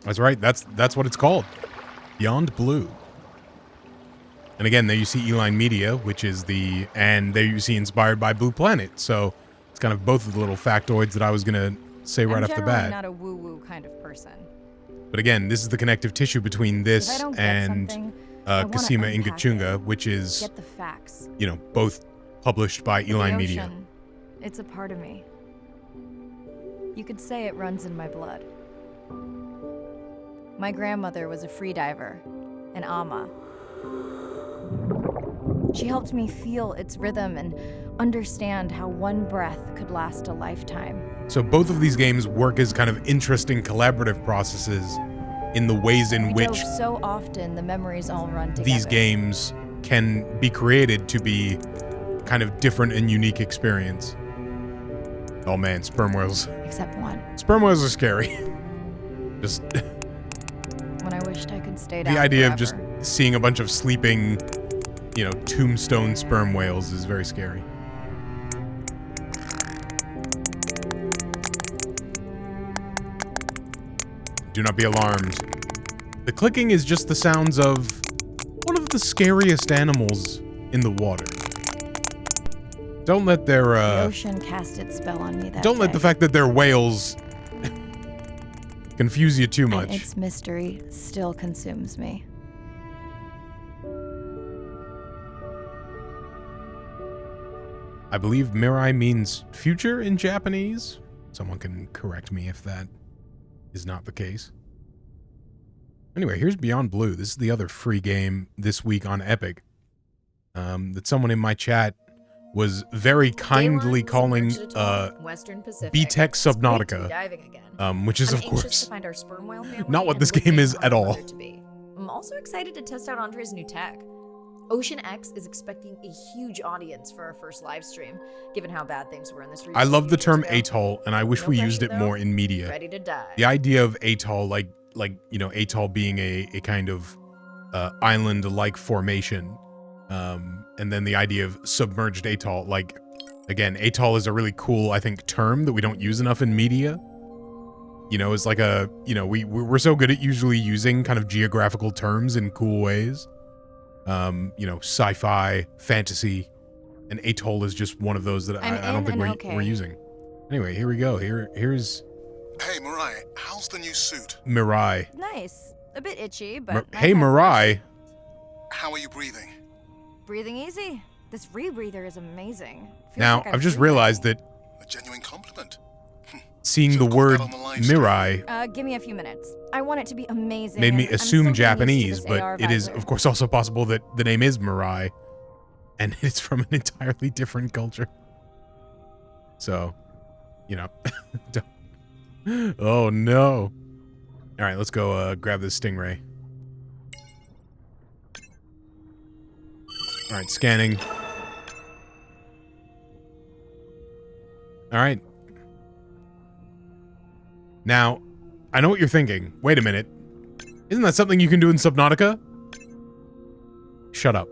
That's right. That's what it's called. Beyond Blue. And again, there you see Eline Media, which is and there you see Inspired by Blue Planet. So it's kind of both of the little factoids that I was going to say right off the bat. I'm not a woo-woo kind of person. But again, this is the connective tissue between this and Kasima Ingachunga, which is, get the facts. you know, both published by Eline Media. It's a part of me. You could say it runs in my blood. My grandmother was a freediver, an ama. She helped me feel its rhythm and understand how one breath could last a lifetime. So both of these games work as kind of interesting collaborative processes in the ways in which so often the memories all run together. These games can be created to be kind of different and unique experience. Oh man, sperm whales. Except one. Sperm whales are scary. Just when I wished I could stay down the idea forever. of just seeing a bunch of sleeping, you know, tombstone sperm whales is very scary. Do not be alarmed. The clicking is just the sounds of one of the scariest animals in the water. Don't let their the ocean cast its spell on me that Don't let day. the fact that they're whales confuse you too much. And its mystery still consumes me. I believe Mirai means future in Japanese. Someone can correct me if that is not the case. Anyway, here's Beyond Blue. This is the other free game this week on Epic that someone in my chat was very kindly calling B-Tech Subnautica, which is, of course, not what this game is at all. I'm also excited to test out Andre's new tech. Ocean X is expecting a huge audience for our first live stream, given how bad things were in this region. I love the term atoll, and I wish we used it more in media. Ready to dive. The idea of atoll, like you know, atoll being a kind of island-like formation, and then the idea of submerged atoll, like, again, atoll is a really cool, I think, term that we don't use enough in media. You know, it's like a, you know, we're so good at usually using kind of geographical terms in cool ways. You know, sci-fi, fantasy, and atoll is just one of those that I don't think we're using. Anyway, here we go. Here's... Hey, Mirai, how's the new suit? Mirai. Nice. A bit itchy, but... Hey, Mirai. How are you breathing? Breathing easy. This rebreather is amazing. Feels Now, like I've just realized that... A genuine compliment. Seeing the word Mirai... give me a few minutes. I want it to be amazing. Made me assume Japanese, but it is, of course, also possible that the name is Mirai, and it's from an entirely different culture. So, you know, oh no! All right, let's go grab this stingray. All right, scanning. All right. Now, I know what you're thinking. Wait a minute. Isn't that something you can do in Subnautica? Shut up.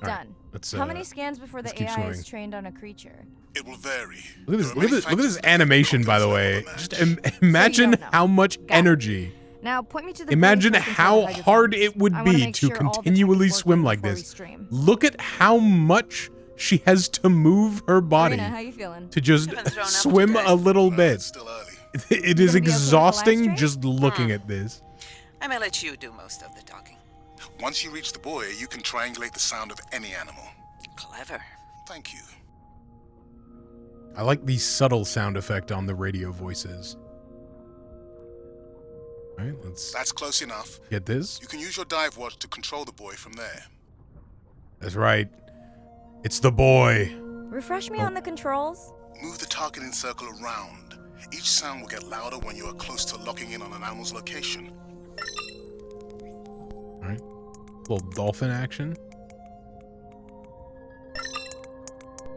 Done. Right, How many scans before the AI is trained on a creature? It will vary. Look at this animation, by the way. Just imagine how much energy. Now point me to the Imagine how hard it would be to continually swim like this. Look at how much she has to move her body Marina, how you feeling? to just swim a little bit. Still early. It is exhausting just looking at this. I may let you do most of the talking. Once you reach the buoy, you can triangulate the sound of any animal. Clever. Thank you. I like the subtle sound effect on the radio voices. All right, That's close enough. Get this. You can use your dive watch to control the buoy from there. That's right. It's the boy. Refresh me on the controls. Move the targeting circle around. Each sound will get louder when you are close to locking in on an animal's location. All right. Little dolphin action.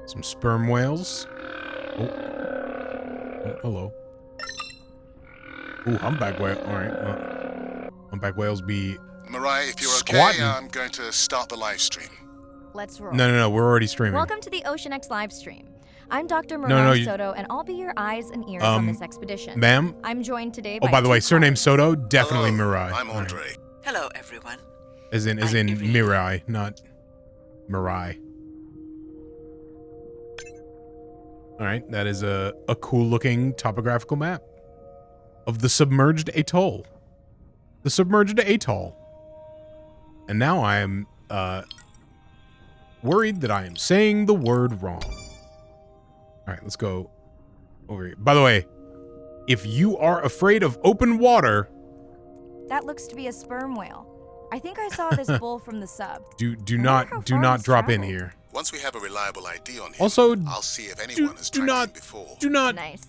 Some sperm whales. Oh, hello. Ooh, humpback whale. All right. Humpback whales be Mirai, if you're squatting. okay, I'm going to start the live stream. Let's roll. No. We're already streaming. Welcome to the Ocean X live stream. I'm Dr. No, Mariah you- Soto, and I'll be your eyes and ears on this expedition. Ma'am? I'm joined today Oh, by by the way, two surname colleagues. Soto, definitely Hello, Mirai. I'm All right. Andre. Hello, everyone. As in I'm Irene. Mirai, not Mirai. All right, that is a cool looking topographical map of the submerged atoll. The submerged atoll. And now I am worried that I am saying the word wrong. All right, let's go over here. By the way, if you are afraid of open water, That looks to be a sperm whale. I think I saw this bull from the sub. do I wonder how not far he's drop in traveled. here. Once we have a reliable ID on him, Also, I'll see if anyone has do tracked not him before. Nice.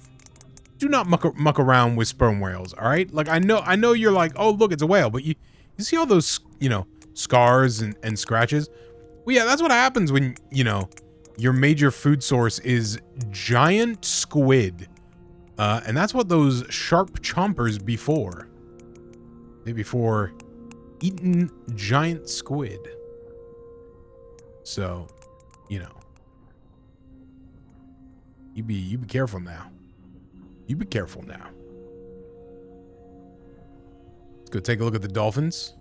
do not muck around with sperm whales, all right? Like I know you're like, "Oh, look, it's a whale." But you see all those, scars and scratches? Well, yeah, that's what happens when, your major food source is giant squid. And that's what those sharp chompers be for. They be for eating giant squid. So, you be careful now. You be careful now. Let's go take a look at the dolphins.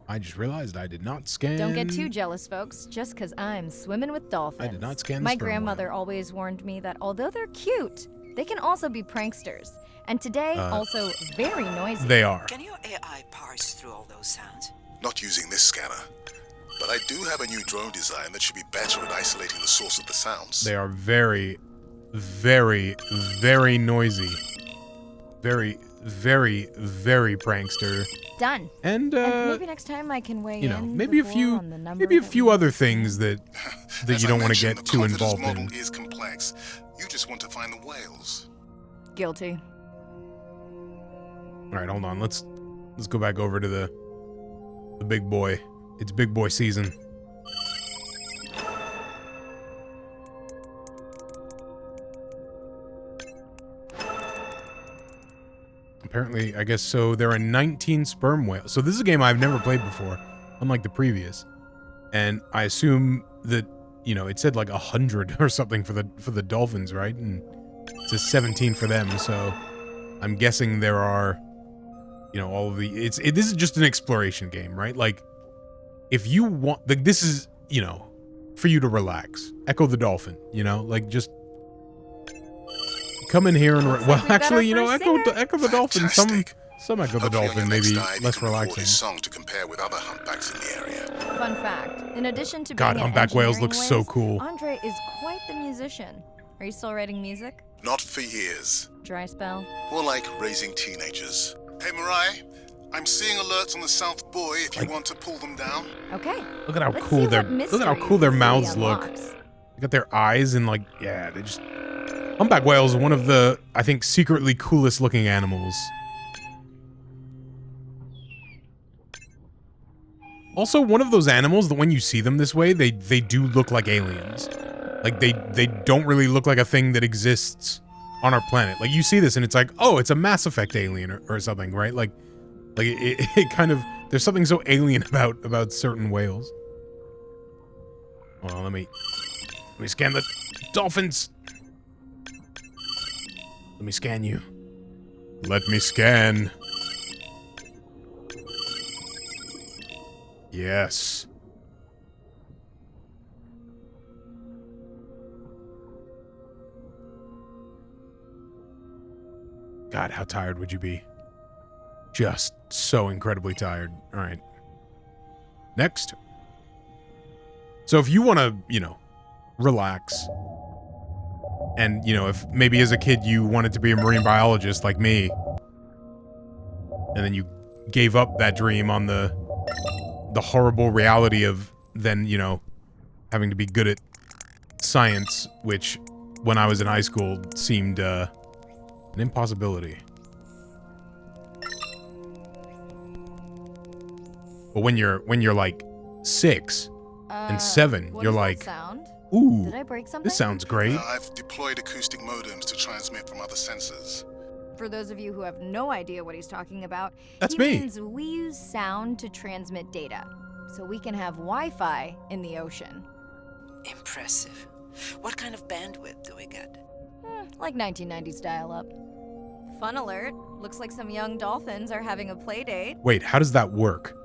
I just realized I did not scan. Don't get too jealous, folks, just because I'm swimming with dolphins. I did not scan the My sperm grandmother whale. always warned me that although they're cute, they can also be pranksters. And today, also very noisy. They are. Can your AI parse through all those sounds? Not using this scanner. But I do have a new drone design that should be better at isolating the source of the sounds. They are very, very, very noisy. Very, very, very prankster. Done. And And maybe next time I can weigh in maybe a before few, on the number maybe a that few we other use. things that As you I don't want to mentioned, get the too confidence involved model in. is complex. You just want to find the whales. Guilty. All right, hold on. Let's go back over to the big boy. It's big boy season. Apparently, I guess so. There are 19 sperm whales. So this is a game I've never played before, unlike the previous. And I assume that it said like 100 or something for the dolphins, right? And it says 17 for them. So I'm guessing there are, all of the. This is just an exploration game, right? Like, if you want, this is for you to relax. Echo the dolphin, like just. Come in here and Looks like we've got our first singer. echo the dolphin. Fantastic. Some echo the Hopefully on your dolphin, next maybe dive, less you can record relaxing. his song to compare with other humpbacks in the area. Fun fact. In addition to God, being an humpback whales look engineering so whiz, cool. Andre is quite the musician. Are you still writing music? Not for years. Dry spell? More like raising teenagers. Hey, Mariah, I'm seeing alerts on the South Buoy if you want to pull them down. Okay. Look at how Let's cool see their what look at how mysteries cool their this mouths movie look. unlocks. Look at their eyes and they just. Humpback whale is one of the, I think, secretly coolest looking animals. Also, one of those animals that when you see them this way, they do look like aliens. Like they don't really look like a thing that exists on our planet. Like you see this and it's like, oh, it's a Mass Effect alien or something, right? Like it kind of, there's something so alien about certain whales. Well, let me scan the dolphins. Let me scan you. Let me scan. Yes. God, how tired would you be? Just so incredibly tired. All right. Next. So if you want to, relax, and, if maybe as a kid you wanted to be a marine biologist like me, and then you gave up that dream on the horrible reality of then, having to be good at science, which when I was in high school seemed an impossibility. But when you're like 6 and 7, What you're does that like, sound? ooh, Did I break something? this sounds great. I've deployed acoustic modems to transmit from other sensors. For those of you who have no idea what he's talking about, That's he me. means we use sound to transmit data, so we can have Wi-Fi in the ocean. Impressive. What kind of bandwidth do we get? Like 1990s dial-up. Fun alert. Looks like some young dolphins are having a play date. Wait, how does that work?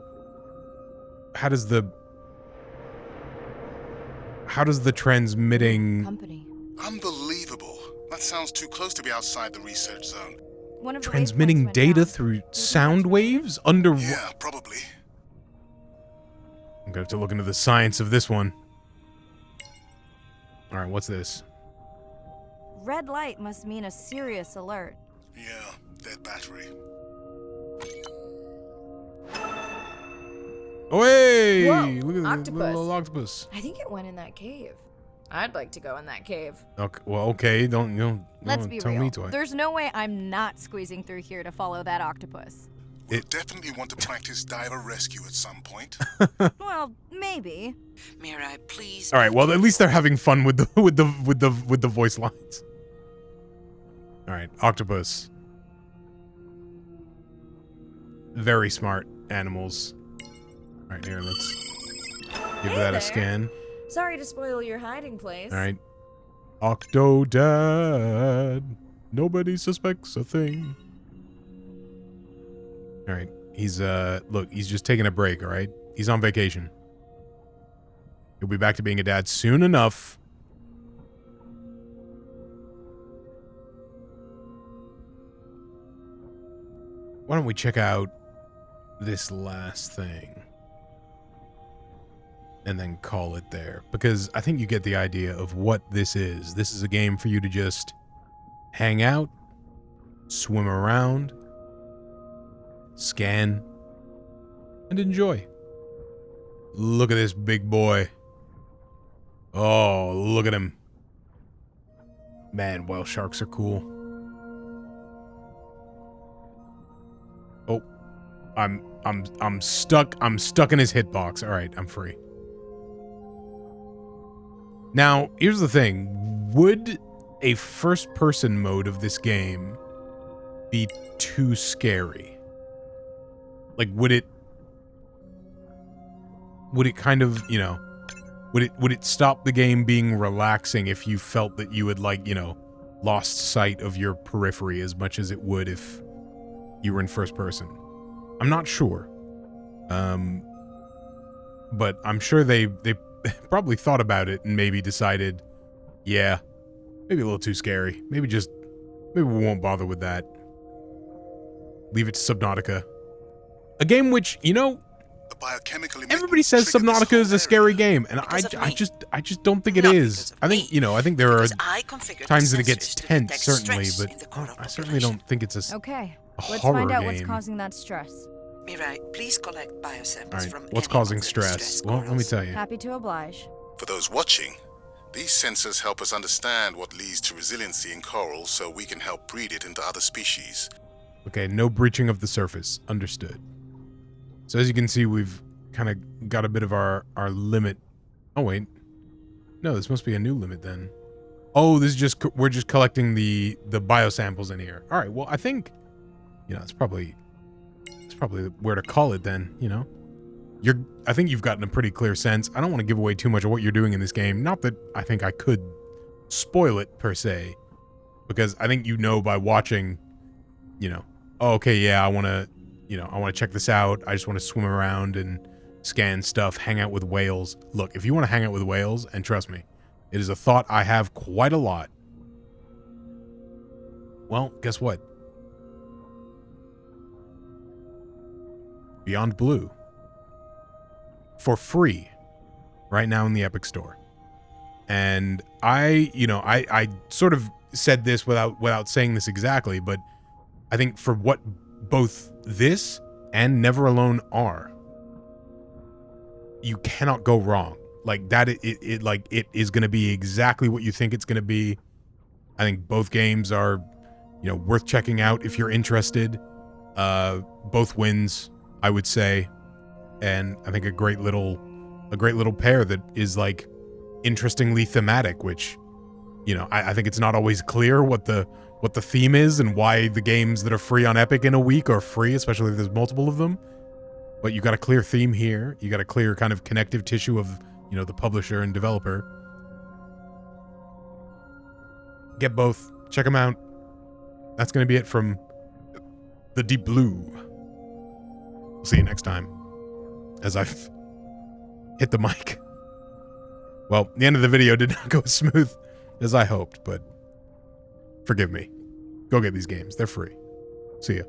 How does the transmitting Company. Unbelievable. That sounds too close to be outside the research zone. One of the transmitting waypoints went data down. through sound waves under? Yeah, probably. I'm gonna have to look into the science of this one. All right, what's this? Red light must mean a serious alert. Yeah, dead battery. Oh, hey! Whoa, Look at the octopus. little octopus. I think it went in that cave. I'd like to go in that cave. Okay, well, okay, don't Let's be tell real. me twice. There's no way I'm not squeezing through here to follow that octopus. We'll definitely want to practice diver rescue at some point. Well, maybe. Mirai, please. All right, be well, at least they're careful. having fun with the voice lines. All right, octopus. Very smart animals. All right, here, let's give Hey that there. a scan. Sorry to spoil your hiding place. All right. Octodad. Nobody suspects a thing. All right. He's look, he's just taking a break, all right? He's on vacation. He'll be back to being a dad soon enough. Why don't we check out this last thing? And then call it there. Because I think you get the idea of what this is. This is a game for you to just hang out, swim around, scan, and enjoy. Look at this big boy. Oh, look at him. Man, whale sharks are cool. Oh, I'm stuck. I'm stuck in his hitbox. All right, I'm free. Now, here's the thing. Would a first-person mode of this game be too scary? Like, would it kind of, you know, would it stop the game being relaxing if you felt that you had, like, you know, lost sight of your periphery as much as it would if you were in first person? I'm not sure. But I'm sure they probably thought about it and maybe decided, yeah, maybe a little too scary. Maybe we won't bother with that. Leave it to Subnautica. A game which, you know, The biochemical everybody says triggered this Subnautica is whole a scary area. game, and Because of me. I just don't think it Not is. because of I think, me. you know, I think there are Because I configured times the that it gets sensors to tense, detect certainly, stress but in the coral I certainly population. don't think it's a Okay, a let's horror find out what's game. causing that stress. Mirai, please collect biosamples All right, from what's any causing of the stress? distressed Well, let me corals. tell you. Happy to oblige. For those watching, these sensors help us understand what leads to resiliency in coral so we can help breed it into other species. Okay, no breaching of the surface. Understood. So as you can see, we've kind of got a bit of our limit. Oh, wait. No, this must be a new limit then. Oh, this is just, we're just collecting the biosamples in here. All right, well, I think, you know, it's probably where to call it then, you know? I think you've gotten a pretty clear sense. I don't want to give away too much of what you're doing in this game. Not that I think I could spoil it, per se. Because I think you know by watching, you know, oh, okay, yeah, I want to check this out. I just want to swim around and scan stuff, hang out with whales. Look, if you want to hang out with whales, and trust me, it is a thought I have quite a lot. Well, guess what? Beyond Blue. For free. Right now in the Epic Store. And I sort of said this without saying this exactly, but I think for what both this and Never Alone are, you cannot go wrong. Like that, it is going to be exactly what you think it's going to be. I think both games are, you know, worth checking out if you're interested. Both wins, I would say, and I think a great little pair that is like interestingly thematic, which, you know, I think it's not always clear what the theme is and why the games that are free on Epic in a week are free, especially if there's multiple of them. But you got a clear theme here. You got a clear kind of connective tissue of, you know, the publisher and developer. Get both. Check them out. That's going to be it from the Deep Blue. We'll see you next time. As I've hit the mic. Well, the end of the video did not go as smooth as I hoped, but forgive me. Go get these games. They're free. See ya.